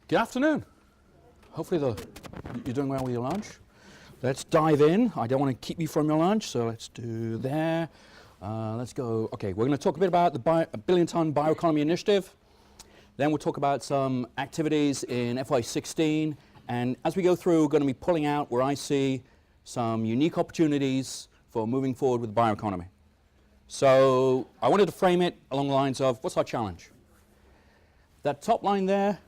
Good afternoon. Hopefully you're doing well with your lunch. Let's dive in. I don't want to keep you from your lunch, so let's do there. Let's go. Okay, we're going to talk a bit about the billion-ton bioeconomy initiative. Then we'll talk about some activities in FY16. And as we go through, we're going to be pulling out where I see some unique opportunities for moving forward with bioeconomy. So I wanted to frame it along the lines of, what's our challenge? That top line there,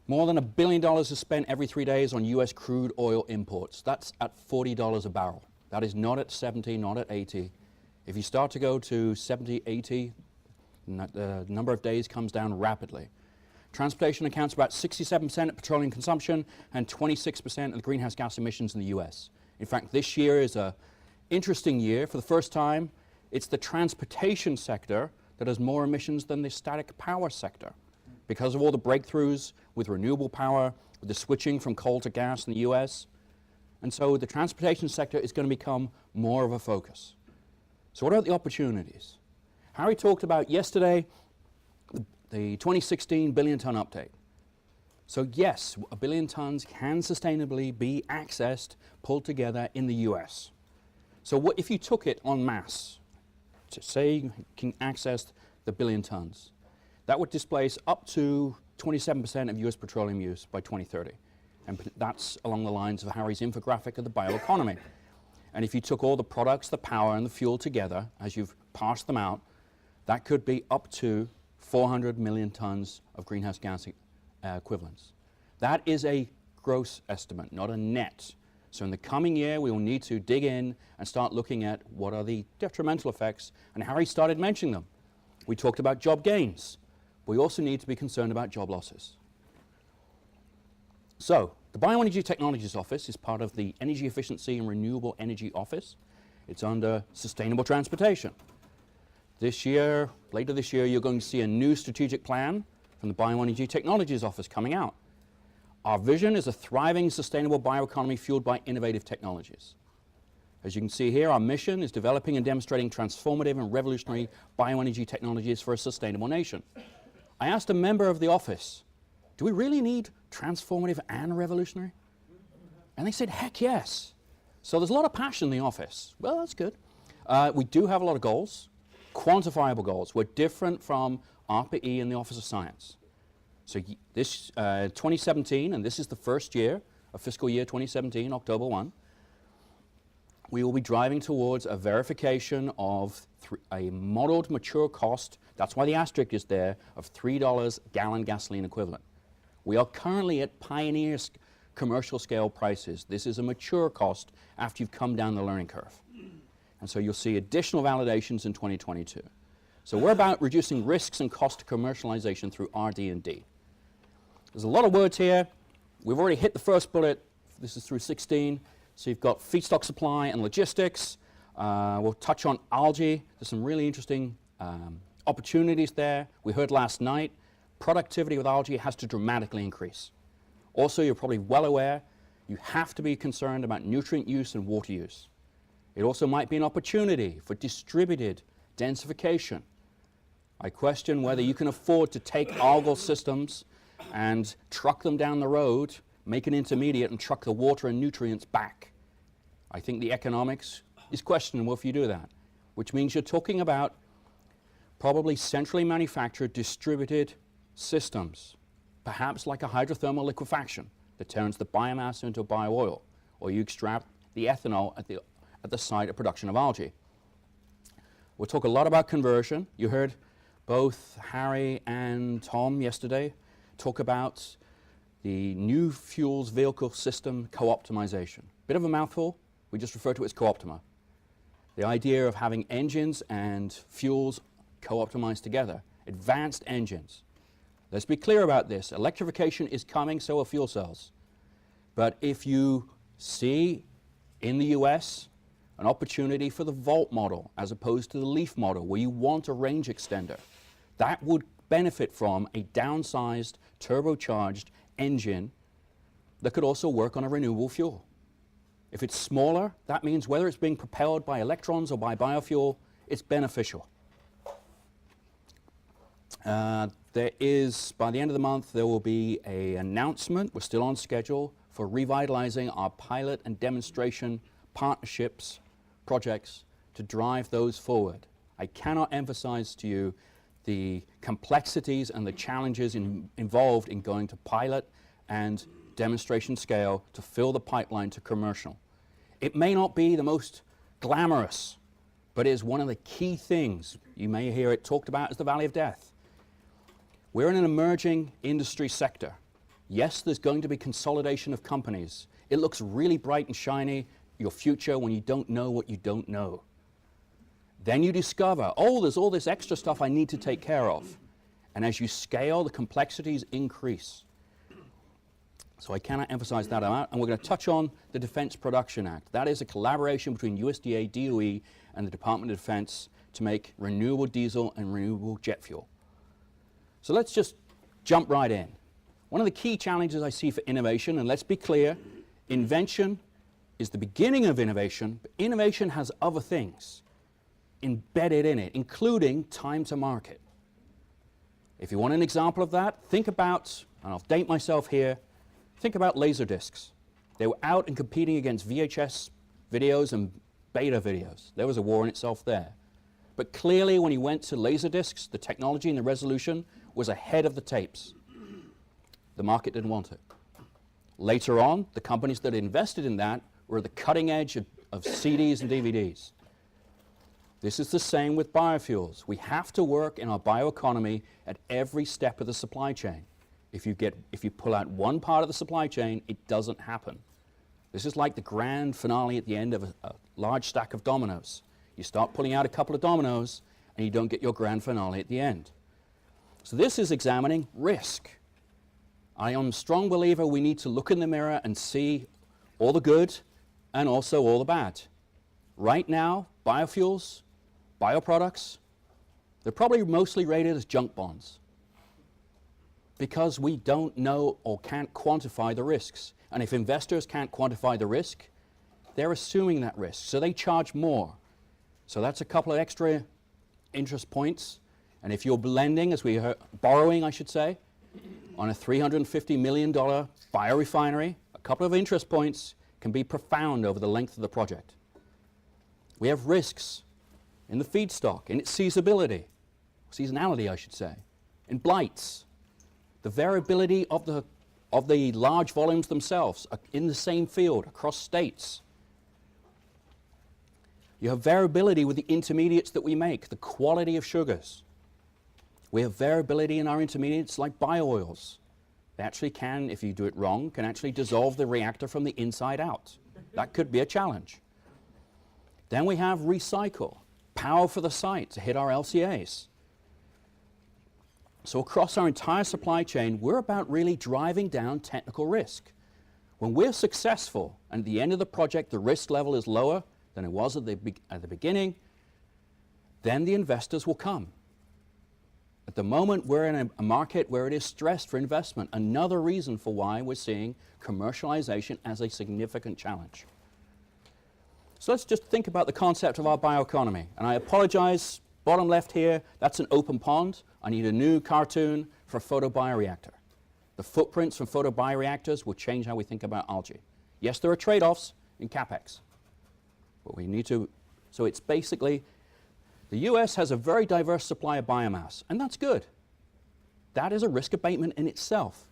more than $1 billion is spent every 3 days on US crude oil imports. That's at $40 a barrel. That is not at 70, not at 80. If you start to go to 70, 80, the number of days comes down rapidly. Transportation accounts for about 67% of petroleum consumption and 26% of the greenhouse gas emissions in the US. In fact, this year is an interesting year. For the first time, it's the transportation sector that has more emissions than the static power sector, because of all the breakthroughs with renewable power, with the switching from coal to gas in the US. And so the transportation sector is going to become more of a focus. So what about the opportunities? Harry talked about yesterday the 2016 billion-ton update. So yes, 1 billion tons can sustainably be accessed, pulled together in the US. So what if you took it en masse, to say you can access the 1 billion tons, that would displace up to 27% of US petroleum use by 2030. And that's along the lines of Harry's infographic of the bioeconomy. And if you took all the products, the power, and the fuel together, as you've parsed them out, that could be up to 400 million tons of greenhouse gas equivalents. That is a gross estimate, not a net. So in the coming year, we will need to dig in and start looking at what are the detrimental effects, and Harry started mentioning them. We talked about job gains. We also need to be concerned about job losses. So, the Bioenergy Technologies Office is part of the Energy Efficiency and Renewable Energy Office. It's under Sustainable Transportation. This year, later this year, you're going to see a new strategic plan from the Bioenergy Technologies Office coming out. Our vision is a thriving, sustainable bioeconomy fueled by innovative technologies. As you can see here, our mission is developing and demonstrating transformative and revolutionary bioenergy technologies for a sustainable nation. I asked a member of the office, do we really need transformative and revolutionary? And they said, heck yes. So there's a lot of passion in the office. Well, that's good. We do have a lot of goals, quantifiable goals. We're different from RPE in the Office of Science. So this 2017, and this is the first year of fiscal year 2017, October 1, we will be driving towards a verification of a modeled mature cost, that's why the asterisk is there, of $3 gallon gasoline equivalent. We are currently at pioneer commercial scale prices. This is a mature cost after you've come down the learning curve. And so you'll see additional validations in 2022. So we're about reducing risks and cost to commercialization through RD&D. There's a lot of words here. We've already hit the first bullet. This is through 16. So you've got feedstock supply and logistics. We'll touch on algae. There's some really interesting opportunities there. We heard last night, productivity with algae has to dramatically increase. Also, you're probably well aware, you have to be concerned about nutrient use and water use. It also might be an opportunity for distributed densification. I question whether you can afford to take algal systems and truck them down the road, make an intermediate, and truck the water and nutrients back. I think the economics is questionable if you do that, which means you're talking about probably centrally manufactured, distributed systems, perhaps like a hydrothermal liquefaction that turns the biomass into bio-oil, or you extract the ethanol at the site of production of algae. We'll talk a lot about conversion. You heard both Harry and Tom yesterday talk about the new fuels vehicle system co-optimization. Bit of a mouthful, we just refer to it as co-optima. The idea of having engines and fuels co-optimized together, advanced engines. Let's be clear about this. Electrification is coming, so are fuel cells. But if you see in the US an opportunity for the Volt model as opposed to the Leaf model, where you want a range extender, that would benefit from a downsized, turbocharged engine that could also work on a renewable fuel. If it's smaller, that means whether it's being propelled by electrons or by biofuel, it's beneficial. There is, by the end of the month, there will be an announcement, we're still on schedule, for revitalizing our pilot and demonstration partnerships, projects, to drive those forward. I cannot emphasize to you the complexities and the challenges involved in going to pilot and demonstration scale to fill the pipeline to commercial. It may not be the most glamorous, but it is one of the key things. You may hear it talked about as the Valley of Death. We're in an emerging industry sector. Yes, there's going to be consolidation of companies. It looks really bright and shiny, your future, when you don't know what you don't know. Then you discover, oh, there's all this extra stuff I need to take care of. And as you scale, the complexities increase. So I cannot emphasize that enough. And we're going to touch on the Defense Production Act. That is a collaboration between USDA, DOE, and the Department of Defense to make renewable diesel and renewable jet fuel. So let's just jump right in. One of the key challenges I see for innovation, and let's be clear, invention is the beginning of innovation, but innovation has other things embedded in it, including time to market. If you want an example of that, think about, and I'll date myself here, think about laser discs. They were out and competing against VHS videos and beta videos. There was a war in itself there. But clearly when you went to laser discs, the technology and the resolution was ahead of the tapes. The market didn't want it. Later on, the companies that invested in that were at the cutting edge of CDs and DVDs. This is the same with biofuels. We have to work in our bioeconomy at every step of the supply chain. If you pull out one part of the supply chain, it doesn't happen. This is like the grand finale at the end of a large stack of dominoes. You start pulling out a couple of dominoes, and you don't get your grand finale at the end. So this is examining risk. I am a strong believer we need to look in the mirror and see all the good and also all the bad. Right now, biofuels, bioproducts, they're probably mostly rated as junk bonds because we don't know or can't quantify the risks. And if investors can't quantify the risk, they're assuming that risk, so they charge more. So that's a couple of extra interest points. And if you're lending, as we heard, borrowing, I should say, on a $350 million biorefinery, a couple of interest points can be profound over the length of the project. We have risks in the feedstock, in its seasonality, I should say, in blights, the variability of the large volumes themselves in the same field across states. You have variability with the intermediates that we make, the quality of sugars. We have variability in our intermediates like bio-oils. They actually can, if you do it wrong, can actually dissolve the reactor from the inside out. That could be a challenge. Then we have recycle, power for the site to hit our LCAs. So across our entire supply chain, we're about really driving down technical risk. When we're successful, and at the end of the project, the risk level is lower than it was at the beginning, then the investors will come. At the moment, we're in a market where it is stressed for investment, another reason for why we're seeing commercialization as a significant challenge. So let's just think about the concept of our bioeconomy. And I apologize, bottom left here, that's an open pond. I need a new cartoon for a photobioreactor. The footprints from photobioreactors will change how we think about algae. Yes, there are trade-offs in CapEx, but we need to, so it's basically, the US has a very diverse supply of biomass, and that's good. That is a risk abatement in itself.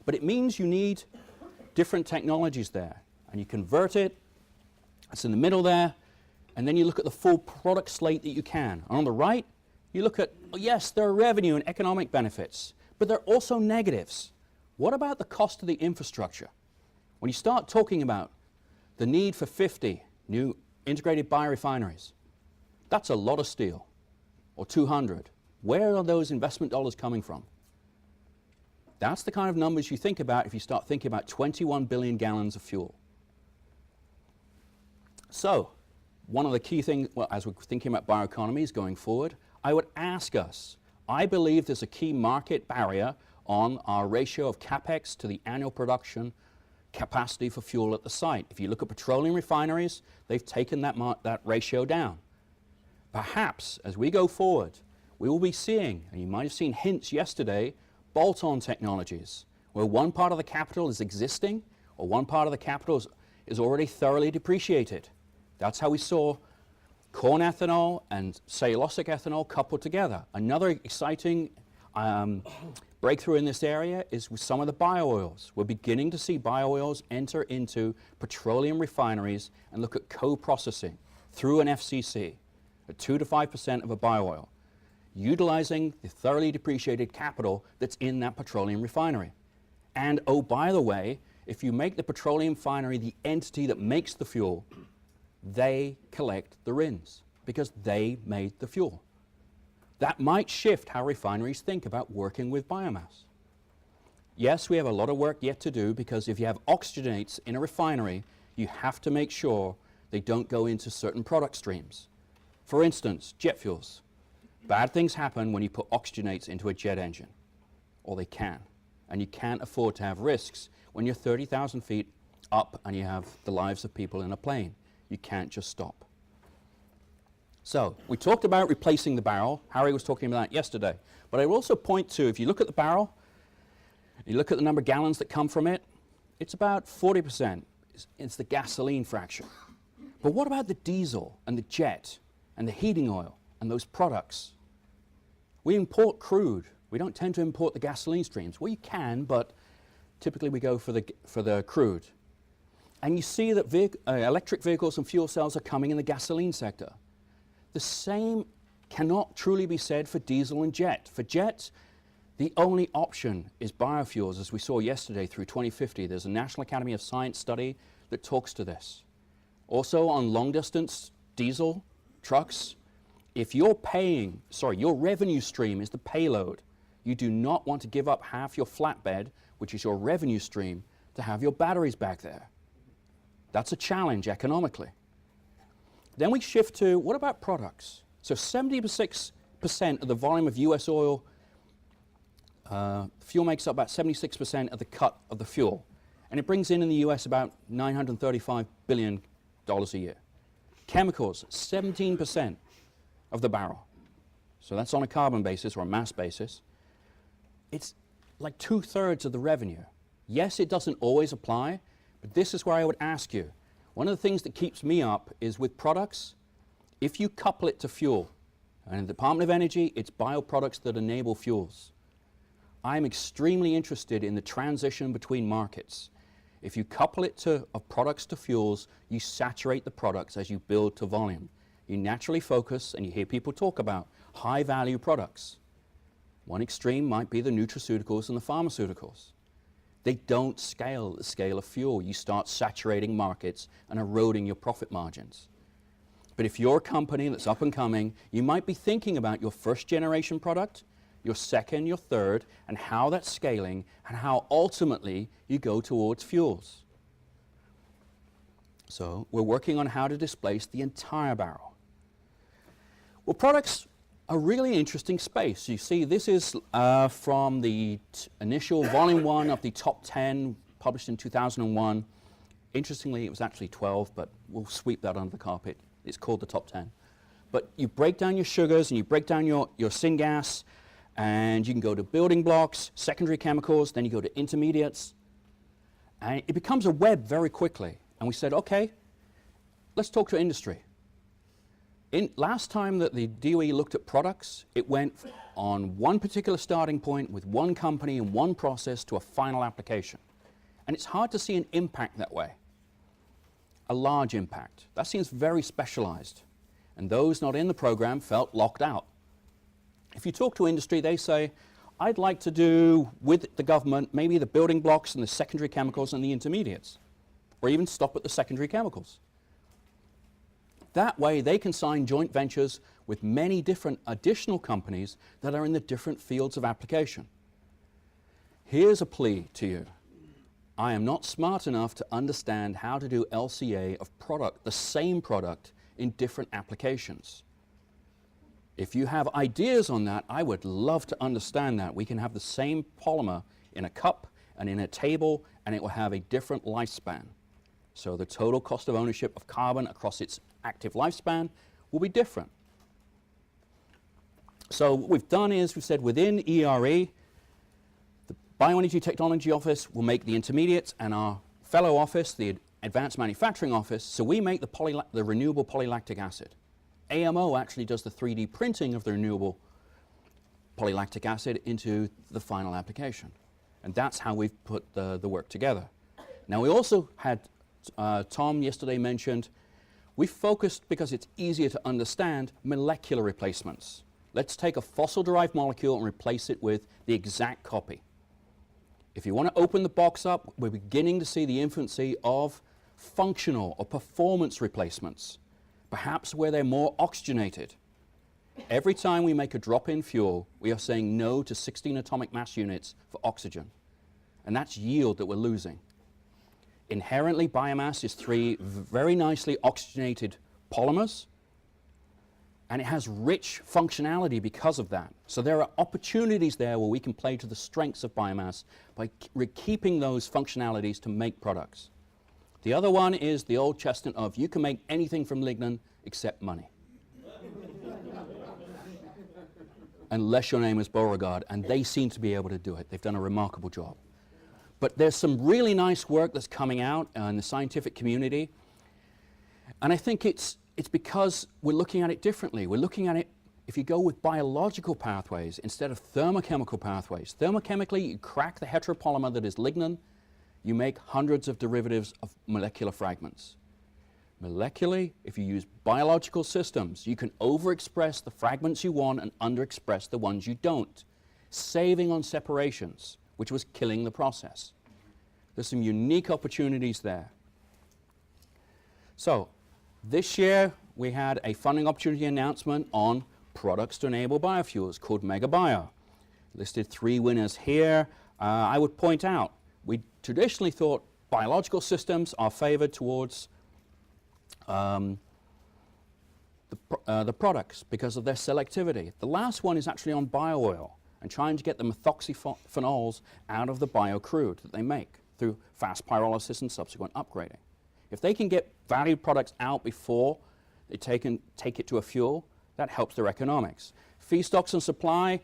But it means you need different technologies there, and you convert it, it's in the middle there, and then you look at the full product slate that you can. And on the right, you look at, oh yes, there are revenue and economic benefits, but there are also negatives. What about the cost of the infrastructure? When you start talking about the need for 50 new integrated biorefineries, that's a lot of steel, or 200. Where are those investment dollars coming from? That's the kind of numbers you think about if you start thinking about 21 billion gallons of fuel. So, one of the key things, well, as we're thinking about bioeconomies going forward, I would ask us, I believe there's a key market barrier on our ratio of CapEx to the annual production capacity for fuel at the site. If you look at petroleum refineries, they've taken that ratio down. Perhaps, as we go forward, we will be seeing, and you might have seen hints yesterday, bolt-on technologies, where one part of the capital is existing, or one part of the capital is already thoroughly depreciated. That's how we saw corn ethanol and cellulosic ethanol coupled together. Another exciting breakthrough in this area is with some of the bio-oils. We're beginning to see bio-oils enter into petroleum refineries and look at co-processing through an FCC at 2 to 5% of a bio-oil, utilizing the thoroughly depreciated capital that's in that petroleum refinery. And oh, by the way, if you make the petroleum refinery the entity that makes the fuel, they collect the RINs because they made the fuel. That might shift how refineries think about working with biomass. Yes, we have a lot of work yet to do, because if you have oxygenates in a refinery, you have to make sure they don't go into certain product streams. For instance, jet fuels. Bad things happen when you put oxygenates into a jet engine, or they can. And you can't afford to have risks when you're 30,000 feet up and you have the lives of people in a plane. You can't just stop. So we talked about replacing the barrel. Harry was talking about that yesterday. But I will also point to, if you look at the barrel, you look at the number of gallons that come from it, it's about 40%. It's the gasoline fraction. But what about the diesel and the jet and the heating oil and those products? We import crude. We don't tend to import the gasoline streams. Well, you can, but typically we go for the crude. And you see that electric vehicles and fuel cells are coming in the gasoline sector. The same cannot truly be said for diesel and jet. For jet, the only option is biofuels, as we saw yesterday through 2050. There's a National Academy of Science study that talks to this. Also on long-distance diesel trucks, if your revenue stream is the payload, you do not want to give up half your flatbed, which is your revenue stream, to have your batteries back there. That's a challenge economically. Then we shift to, what about products? So 76% of the volume of US oil, fuel makes up about 76% of the cut of the fuel. And it brings in the US about $935 billion a year. Chemicals, 17% of the barrel. So that's on a carbon basis or a mass basis. It's like 2/3 of the revenue. Yes, it doesn't always apply, but this is where I would ask you. One of the things that keeps me up is with products, if you couple it to fuel, and in the Department of Energy, it's bioproducts that enable fuels. I'm extremely interested in the transition between markets. If you couple it of products to fuels, you saturate the products as you build to volume. You naturally focus, and you hear people talk about high-value products. One extreme might be the nutraceuticals and the pharmaceuticals. They don't scale at the scale of fuel. You start saturating markets and eroding your profit margins. But if you're a company that's up and coming, you might be thinking about your first generation product, your second, your third, and how that's scaling, and how ultimately you go towards fuels. So we're working on how to displace the entire barrel. Well, products are really interesting space. You see, this is from the initial volume 1 of the top 10 published in 2001. Interestingly, it was actually 12, but we'll sweep that under the carpet. It's called the top 10. But you break down your sugars and you break down your syngas, and you can go to building blocks, secondary chemicals, then you go to intermediates. And it becomes a web very quickly. And we said, okay, let's talk to industry. Last time that the DOE looked at products, it went on one particular starting point with one company and one process to a final application. And it's hard to see an impact that way, a large impact. That seems very specialized. And those not in the program felt locked out. If you talk to industry, they say, I'd like to do with the government maybe the building blocks and the secondary chemicals and the intermediates, or even stop at the secondary chemicals. That way they can sign joint ventures with many different additional companies that are in the different fields of application. Here's a plea to you. I am not smart enough to understand how to do LCA of product, the same product, in different applications. If you have ideas on that, I would love to understand that. We can have the same polymer in a cup and in a table, and it will have a different lifespan. So the total cost of ownership of carbon across its active lifespan will be different. So what we've done is we've said within ERE, the Bioenergy Technology Office will make the intermediates, and our fellow office, the Advanced Manufacturing Office, so we make the renewable polylactic acid. AMO actually does the 3D printing of the renewable polylactic acid into the final application. And that's how we've put the work together. Now we also had, Tom yesterday mentioned, we focused, because it's easier to understand, molecular replacements. Let's take a fossil-derived molecule and replace it with the exact copy. If you want to open the box up, we're beginning to see the infancy of functional or performance replacements, perhaps where they're more oxygenated. Every time we make a drop-in fuel, we are saying no to 16 atomic mass units for oxygen. And that's yield that we're losing. Inherently, biomass is 3 very nicely oxygenated polymers, and it has rich functionality because of that. So there are opportunities there where we can play to the strengths of biomass by keeping those functionalities to make products. The other one is the old chestnut of you can make anything from lignin except money. Unless your name is Beauregard, and they seem to be able to do it. They've done a remarkable job. But there's some really nice work that's coming out in the scientific community, and I think it's because we're looking at it differently. We're looking at it, if you go with biological pathways instead of thermochemical pathways. Thermochemically, you crack the heteropolymer that is lignin, you make hundreds of derivatives of molecular fragments. Molecularly, if you use biological systems, you can overexpress the fragments you want and underexpress the ones you don't, saving on separations, which was killing the process. There's some unique opportunities there. So, this year, we had a funding opportunity announcement on products to enable biofuels called MegaBio. Listed 3 winners here. I would point out, we traditionally thought biological systems are favored towards the products because of their selectivity. The last one is actually on bio-oil and trying to get the methoxyphenols out of the bio-crude that they make through fast pyrolysis and subsequent upgrading. If they can get valued products out before they take it to a fuel, that helps their economics. Feedstocks and supply,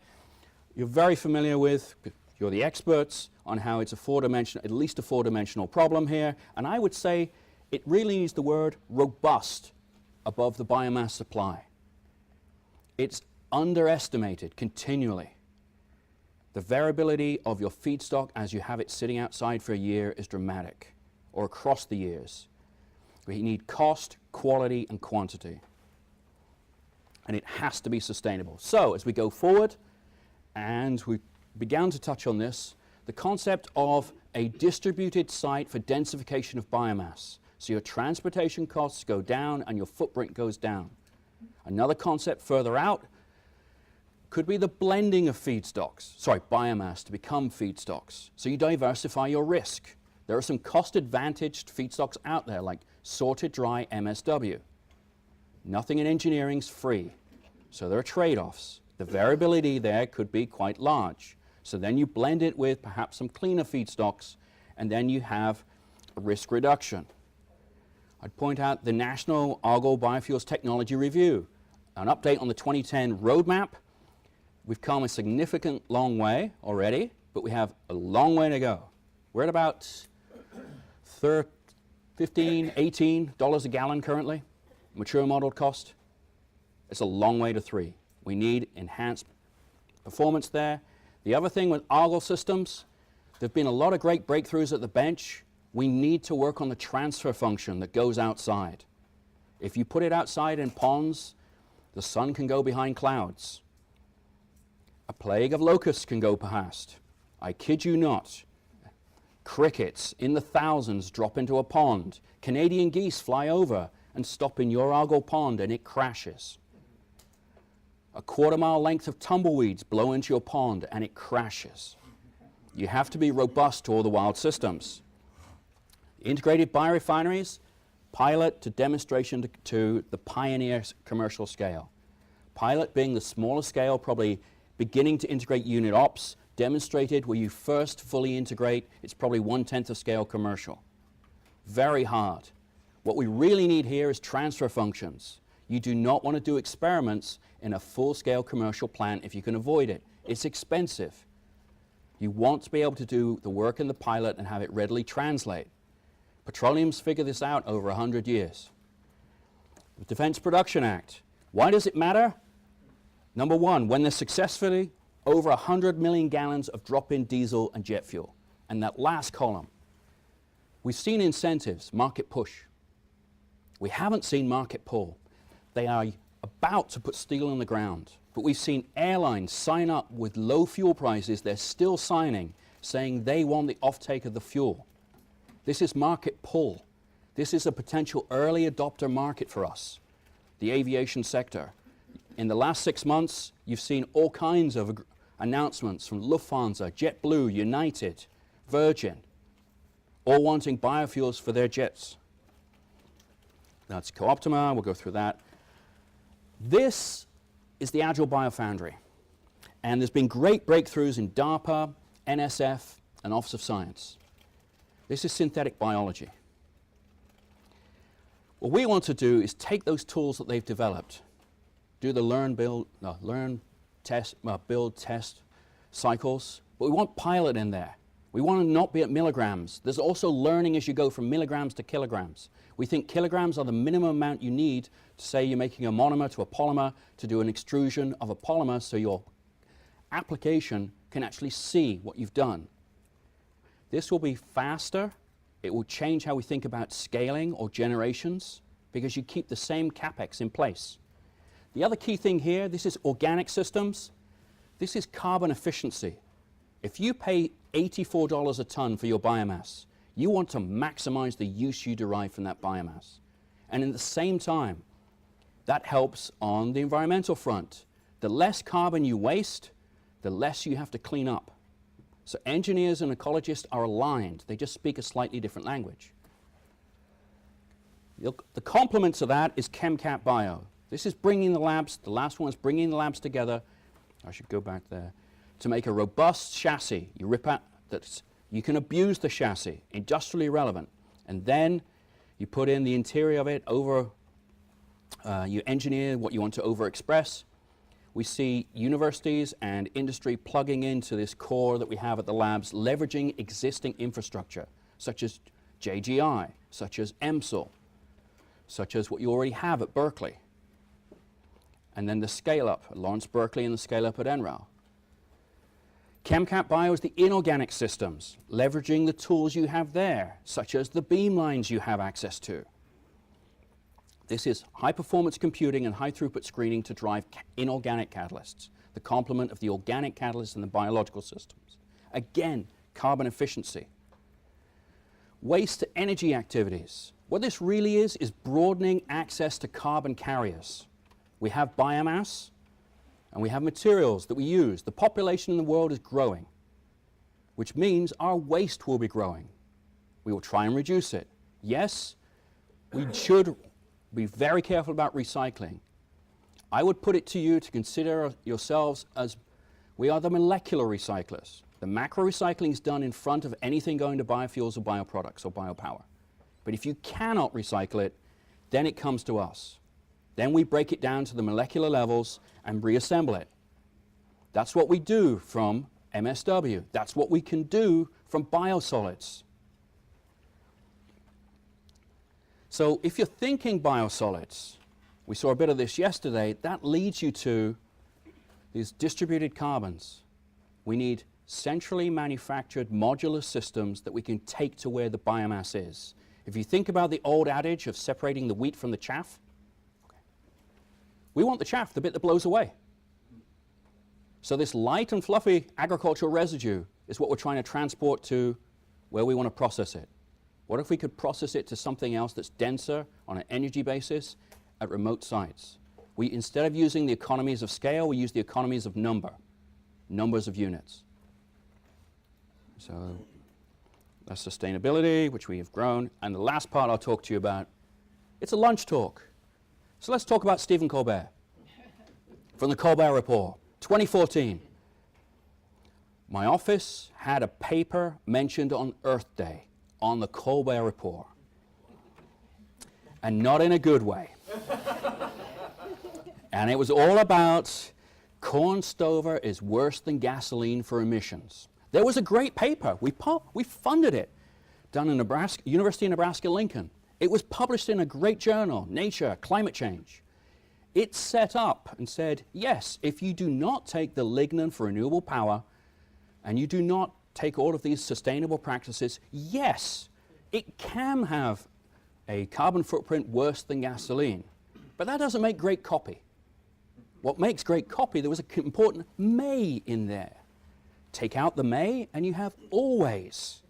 you're very familiar with, you're the experts on how it's at least a 4-dimensional problem here, and I would say it really needs the word robust above the biomass supply. It's underestimated continually. The variability of your feedstock as you have it sitting outside for a year is dramatic, or across the years. We need cost, quality, and quantity. And it has to be sustainable. So, as we go forward, and we began to touch on this, the concept of a distributed site for densification of biomass. So your transportation costs go down and your footprint goes down. Another concept further out could be the blending of biomass to become feedstocks. So you diversify your risk. There are some cost-advantaged feedstocks out there like sorted dry MSW. Nothing in engineering is free, so there are trade-offs. The variability there could be quite large. So then you blend it with perhaps some cleaner feedstocks, and then you have a risk reduction. I'd point out the National Agile Biofuels Technology Review, an update on the 2010 roadmap. We've come a significant long way already, but we have a long way to go. We're at about $15, $18 a gallon currently, mature modeled cost. It's a long way to 3. We need enhanced performance there. The other thing with Algal systems, there have been a lot of great breakthroughs at the bench. We need to work on the transfer function that goes outside. If you put it outside in ponds, the sun can go behind clouds. A plague of locusts can go past. I kid you not. Crickets in the thousands drop into a pond. Canadian geese fly over and stop in your algal pond and it crashes. A quarter-mile length of tumbleweeds blow into your pond and it crashes. You have to be robust to all the wild systems. Integrated biorefineries, pilot to demonstration to the pioneer commercial scale. Pilot being the smaller scale, probably beginning to integrate unit ops, demonstrated where you first fully integrate, it's probably 1/10 of scale commercial. Very hard. What we really need here is transfer functions. You do not want to do experiments in a full-scale commercial plant if you can avoid it. It's expensive. You want to be able to do the work in the pilot and have it readily translate. Petroleum's figured this out over 100 years. The Defense Production Act. Why does it matter? Number one, when there's successfully over 100 million gallons of drop-in diesel and jet fuel. And that last column, we've seen incentives, market push. We haven't seen market pull. They are about to put steel in the ground. But we've seen airlines sign up with low fuel prices. They're still signing, saying they want the offtake of the fuel. This is market pull. This is a potential early adopter market for us, the aviation sector. In the last 6 months, you've seen all kinds of announcements from Lufthansa, JetBlue, United, Virgin, all wanting biofuels for their jets. That's Co-Optima, we'll go through that. This is the Agile Biofoundry. And there's been great breakthroughs in DARPA, NSF, and Office of Science. This is synthetic biology. What we want to do is take those tools that they've developed, do the build, test cycles, but we want pilot in there. We want to not be at milligrams. There's also learning as you go from milligrams to kilograms. We think kilograms are the minimum amount you need to say you're making a monomer to a polymer to do an extrusion of a polymer so your application can actually see what you've done. This will be faster. It will change how we think about scaling or generations because you keep the same CapEx in place. The other key thing here, this is organic systems. This is carbon efficiency. If you pay $84 a ton for your biomass, you want to maximize the use you derive from that biomass. And at the same time, that helps on the environmental front. The less carbon you waste, the less you have to clean up. So engineers and ecologists are aligned. They just speak a slightly different language. The complement to that is ChemCap Bio. This is bringing the labs, the last one is bringing the labs together. I should go back there. To make a robust chassis. You rip out that you can abuse the chassis, industrially relevant, and then you put in the interior of it over, you engineer what you want to overexpress. We see universities and industry plugging into this core that we have at the labs, leveraging existing infrastructure, such as JGI, such as EMSL, such as what you already have at Berkeley. And then the scale-up at Lawrence Berkeley and the scale-up at NREL. ChemCap Bio is the inorganic systems, leveraging the tools you have there, such as the beamlines you have access to. This is high-performance computing and high-throughput screening to drive inorganic catalysts, the complement of the organic catalysts in the biological systems. Again, carbon efficiency. Waste-to-energy activities. What this really is broadening access to carbon carriers. We have biomass, and we have materials that we use. The population in the world is growing, which means our waste will be growing. We will try and reduce it. Yes, we should be very careful about recycling. I would put it to you to consider yourselves as we are the molecular recyclers. The macro recycling is done in front of anything going to biofuels or bioproducts or biopower. But if you cannot recycle it, then it comes to us. Then we break it down to the molecular levels and reassemble it. That's what we do from MSW. That's what we can do from biosolids. So if you're thinking biosolids, we saw a bit of this yesterday, that leads you to these distributed carbons. We need centrally manufactured modular systems that we can take to where the biomass is. If you think about the old adage of separating the wheat from the chaff, we want the chaff, the bit that blows away. So this light and fluffy agricultural residue is what we're trying to transport to where we want to process it. What if we could process it to something else that's denser on an energy basis at remote sites? Instead of using the economies of scale, we use the economies of numbers of units. So that's sustainability, which we have grown. And the last part I'll talk to you about, it's a lunch talk. So let's talk about Stephen Colbert from the Colbert Report, 2014. My office had a paper mentioned on Earth Day on the Colbert Report, and not in a good way. And it was all about corn stover is worse than gasoline for emissions. There was a great paper. We funded it, done in Nebraska, University of Nebraska-Lincoln. It was published in a great journal, Nature, Climate Change. It set up and said, yes, if you do not take the lignin for renewable power and you do not take all of these sustainable practices, yes, it can have a carbon footprint worse than gasoline. But that doesn't make great copy. What makes great copy, there was an important may in there. Take out the may and you have always.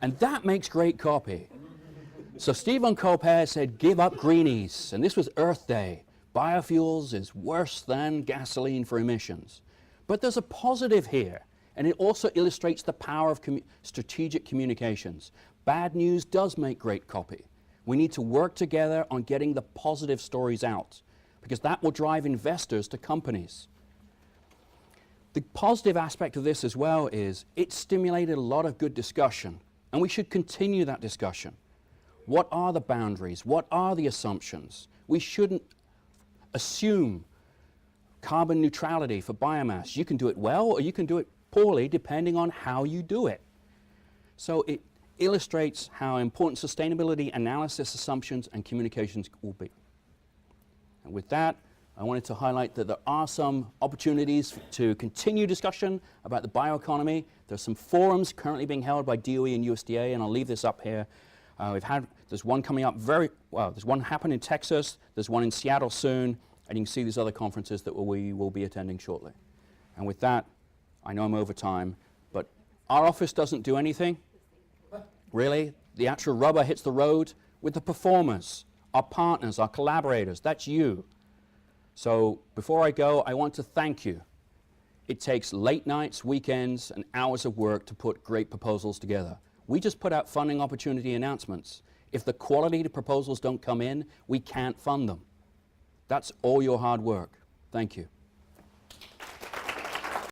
And that makes great copy. So Stephen Colbert said, give up greenies. And this was Earth Day. Biofuels is worse than gasoline for emissions. But there's a positive here. And it also illustrates the power of strategic communications. Bad news does make great copy. We need to work together on getting the positive stories out, because that will drive investors to companies. The positive aspect of this as well is it stimulated a lot of good discussion, and we should continue that discussion. What are the boundaries? What are the assumptions? We shouldn't assume carbon neutrality for biomass. You can do it well or you can do it poorly depending on how you do it. So it illustrates how important sustainability analysis, assumptions, and communications will be. And with that, I wanted to highlight that there are some opportunities to continue discussion about the bioeconomy. There's some forums currently being held by DOE and USDA, and I'll leave this up here. There's one coming up there's one happening in Texas, there's one in Seattle soon, and you can see these other conferences that we will be attending shortly. And with that, I know I'm over time, but our office doesn't do anything. Really, the actual rubber hits the road with the performers, our partners, our collaborators. That's you. So before I go, I want to thank you. It takes late nights, weekends, and hours of work to put great proposals together. We just put out funding opportunity announcements. If the quality of the proposals don't come in, we can't fund them. That's all your hard work. Thank you.